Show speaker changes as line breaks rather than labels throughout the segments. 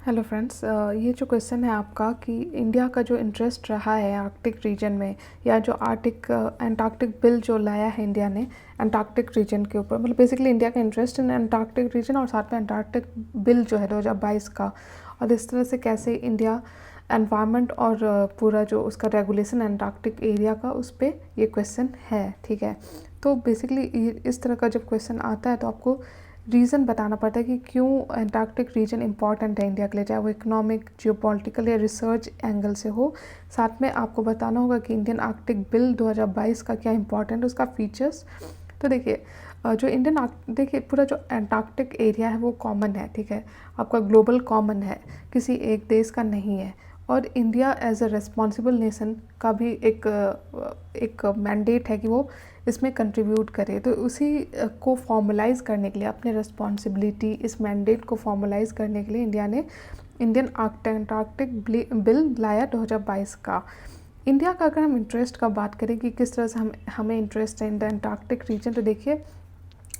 Hello friends, ये जो question है आपका कि इंडिया का जो इंटरेस्ट रहा है आर्कटिक रीजन में, या जो एंटार्क्टिक बिल जो लाया है इंडिया ने एंटार्क्टिक रीजन के ऊपर, मतलब बेसिकली इंडिया का इंटरेस्ट इन एंटार्क्टिक रीजन और साथ में एंटार्क्टिक बिल जो है 2022 का, और इस तरह से कैसे इंडिया एनवायरनमेंट और पूरा जो उसका रेगुलेशन एंटार्क्टिक एरिया का, उस पर ये क्वेश्चन है। ठीक है, तो बेसिकली इस तरह का जब क्वेश्चन आता है तो आपको रीज़न बताना पड़ता है कि क्यों एंटार्क्टिक रीजन इंपॉर्टेंट है इंडिया के लिए, चाहे वो इकोनॉमिक, जियोपॉलिटिकल या रिसर्च एंगल से हो। साथ में आपको बताना होगा कि इंडियन आर्कटिक बिल 2022 का क्या इंपॉर्टेंट है, उसका फीचर्स। तो देखिए, देखिए पूरा जो एंटार्क्टिक एरिया है वो कॉमन है। ठीक है, आपका ग्लोबल कॉमन है, किसी एक देश का नहीं है। और India as a responsible nation का भी एक मैंडेट है कि वो इसमें कंट्रीब्यूट करे। तो उसी को फॉर्मलाइज़ करने के लिए, अपने रिस्पॉन्सिबिलिटी, इस मैंडेट को फॉर्मलाइज़ करने के लिए इंडिया ने इंडियन एंटार्क्टिक बिल लाया 2022 का। इंडिया का अगर हम इंटरेस्ट का बात करें कि किस तरह से हमें इंटरेस्ट है इन द एंटार्क्टिक रीजन, तो देखिए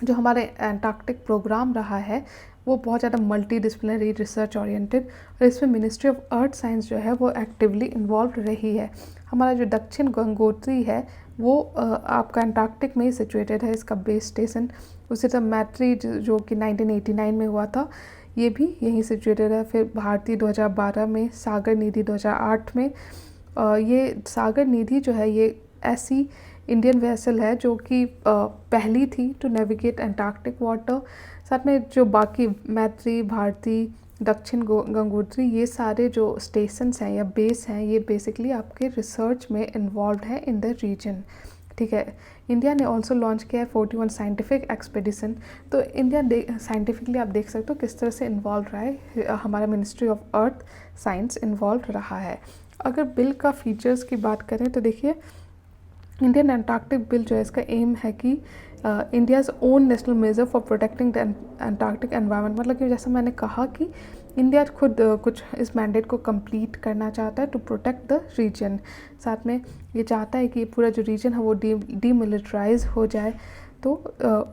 जो हमारे एंटार्क्टिक प्रोग्राम रहा है वो बहुत ज़्यादा मल्टी डिसिप्लिनरी, रिसर्च ओरिएंटेड, और इसमें मिनिस्ट्री ऑफ अर्थ साइंस जो है वो एक्टिवली इन्वॉल्व रही है। हमारा जो दक्षिण गंगोत्री है वो आपका एंटार्क्टिक में ही सिचुएटेड है, इसका बेस स्टेशन। उसी तरह मैत्री जो कि 1989 में हुआ था, ये भी यहीं सिचुएटेड है। फिर भारती 2012 में, सागर निधि 2008 में। ये सागर निधि जो है ये ऐसी इंडियन वेसल है जो कि पहली थी टू नेविगेट एंटार्क्टिक वाटर। साथ में जो बाकी मैत्री, भारती, दक्षिण गंगोत्री, ये सारे जो स्टेशंस हैं या बेस हैं, ये बेसिकली आपके रिसर्च में इन्वॉल्व है इन द रीजन। ठीक है, इंडिया ने ऑल्सो लॉन्च किया है 41 साइंटिफिक एक्सपेडिशन। तो इंडिया साइंटिफिकली आप देख सकते हो किस तरह से इन्वॉल्व रहा है, हमारा ministry of earth science involve रहा है। अगर बिल का फीचर्स की बात करें तो देखिए, इंडियन एंटार्क्टिक बिल जो है इसका एम है कि India's own national measure for protecting the Antarctic environment. मतलब कि जैसा मैंने कहा कि इंडिया खुद कुछ इस मैंडेट को कंप्लीट करना चाहता है टू प्रोटेक्ट द रीजन। साथ में ये चाहता है कि पूरा जो रीजन है वो डीमिलिटराइज हो जाए। तो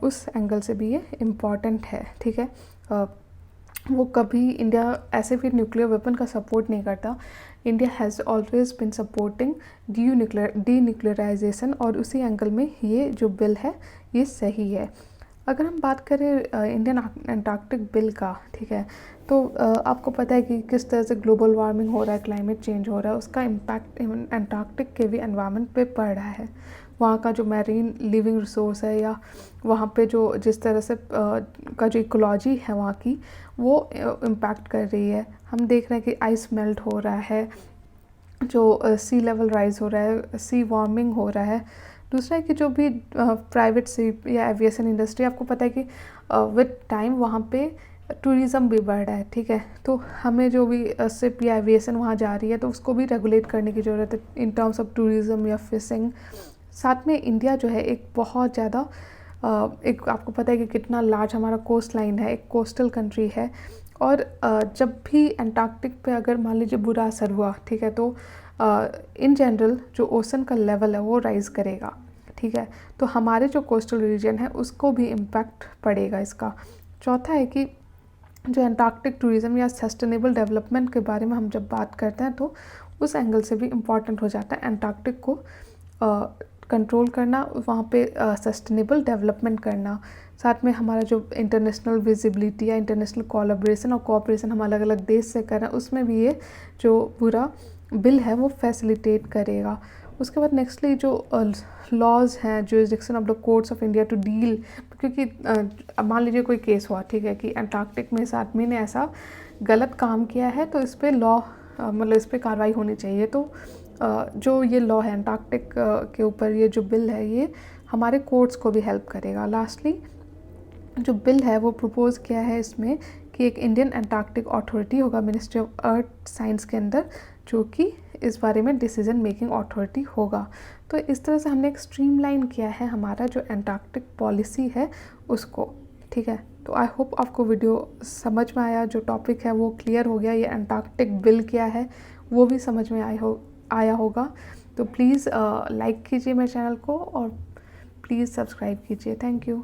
उस एंगल से भी ये इम्पॉर्टेंट है। ठीक है, वो कभी इंडिया ऐसे भी न्यूक्लियर वेपन का सपोर्ट नहीं करता। India has always been supporting D nuclearization, और उसी एंगल में ये जो बिल है ये सही है। अगर हम बात करें इंडियन एंटार्क्टिक बिल का, ठीक है, तो आपको पता है कि किस तरह से ग्लोबल वार्मिंग हो रहा है, क्लाइमेट चेंज हो रहा है, उसका इम्पैक्ट एंटार्क्टिक के भी एनवायरनमेंट पे पड़ रहा है। वहाँ का जो मैरीन लिविंग रिसोर्स है, या वहाँ पे जो जिस तरह से का जो इकोलॉजी है वहाँ की, वो इम्पैक्ट कर रही है। हम देख रहे हैं कि आइस मेल्ट हो रहा है, जो सी लेवल राइज हो रहा है, सी वार्मिंग हो रहा है। दूसरा है कि जो भी प्राइवेट शिप या एविएशन इंडस्ट्री, आपको पता है कि विद टाइम वहाँ पे टूरिज़्म भी बढ़ रहा है। ठीक है, तो हमें जो भी शिप या एविएशन वहाँ जा रही है तो उसको भी रेगुलेट करने की ज़रूरत है इन टर्म्स ऑफ टूरिज़्म या फिशिंग। साथ में इंडिया जो है एक बहुत ज़्यादा एक, आपको पता है कि कितना लार्ज हमारा कोस्ट लाइन है, एक कोस्टल कंट्री है। और जब भी एंटार्क्टिक पे अगर मान लीजिए बुरा असर हुआ, ठीक है, तो इन जनरल जो ओशन का लेवल है वो राइज़ करेगा। ठीक है, तो हमारे जो कोस्टल रीजन है उसको भी इम्पैक्ट पड़ेगा इसका। चौथा है कि जो एंटार्क्टिक टूरिज़्म या सस्टेनेबल डेवलपमेंट के बारे में हम जब बात करते हैं तो उस एंगल से भी इम्पॉर्टेंट हो जाता है एंटार्क्टिक को कंट्रोल करना, वहाँ पे सस्टेनेबल डेवलपमेंट करना। साथ में हमारा जो इंटरनेशनल विजिबिलिटी या इंटरनेशनल कोलैबोरेशन और कोऑपरेशन हम अलग अलग देश से कर रहे हैं, उसमें भी ये जो पूरा बिल है वो फैसिलिटेट करेगा। उसके बाद नेक्स्टली जो लॉज हैं, jurisdiction of the courts of India to deal, क्योंकि मान लीजिए कोई केस हुआ, ठीक है, कि एंटार्क्टिक में इस आदमी ने ऐसा गलत काम किया है, तो इस पर लॉ मतलब इस पर कार्रवाई होनी चाहिए। तो जो ये लॉ है एंटार्क्टिक के ऊपर, ये जो बिल है ये हमारे कोर्ट्स को भी हेल्प करेगा। लास्टली जो बिल है वो प्रपोज़ किया है इसमें कि एक इंडियन एंटार्क्टिक अथॉरिटी होगा मिनिस्ट्री ऑफ अर्थ साइंस के अंदर, जो कि इस बारे में डिसीजन मेकिंग अथॉरिटी होगा। तो इस तरह से हमने एक स्ट्रीमलाइन किया है हमारा जो एंटार्क्टिक पॉलिसी है उसको। ठीक है, तो आई होप आपको वीडियो समझ में आया, जो टॉपिक है वो क्लियर हो गया, ये एंटार्क्टिक बिल क्या है वो भी समझ में आया होगा। तो प्लीज़ लाइक कीजिए मेरे चैनल को और प्लीज़ सब्सक्राइब कीजिए। Thank you.